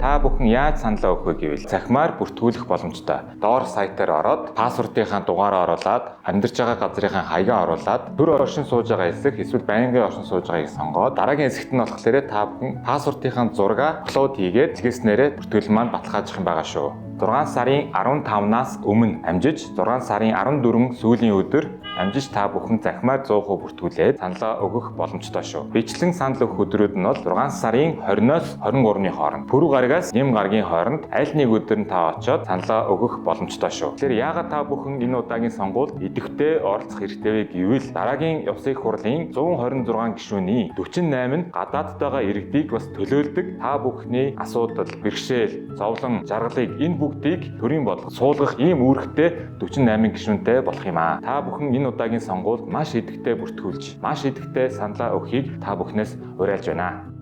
Та бүхэн яаж саналаа өгөх вэ гэвэл цахимаар бүртгүүлэх боломжтой. Доор сайтаар ороод пассвортынхаа дугаараа оруулаад амьдарч байгаа газрынхаа хаягаа оруулаад төр оршин сууж байгаа хэсэг эсвэл байнгын оршин сууж байгааг сонгоод дараагийн хэсэгт нь болохоор та бүхэн пассвортынхаа зураг апплод хийгээд згээс бүртгүүл маань баталгаажих юм байгаа шүү. 6 сарын 15-наас өмнө амжиж 6 сарын 14 сүүлийн өдөр амжиж та бүхэн захимаар 100% бүртгүүлээд саналаа өгөх боломжтой шүү. Бичлэн санал өгөх өдрүүд нь бол 6 сарын 20-оос 23-ны хооронд. Пүрэв гарагаас нэм гарагийн хооронд аль нэг өдөр нь та очоод саналаа өгөх боломжтой шүү. Тэгэхээр яагаад та бүхэн энэ удаагийн сонгуульд идэвхтэй оролцох хэрэгтэй вэ гэвэл дараагийн Явсан их хурлын 126 гишүүний 48 нь гадаадтайгаа иргэдийг бас төлөөлдөг. Та бүхний асуудал, бэрхшээл, зовлон, жаргалыг энэ бүгдийг төрийн бодлого суулгах ийм үүрэгтэй 48 гишүүнтэй болох юм аа. Та бүхэн энэ удаагийн сонгуульд маш идэвхтэй бүртгүүлж, маш идэвхтэй саналаа өгөхийг та бүхнээс уриалж байна.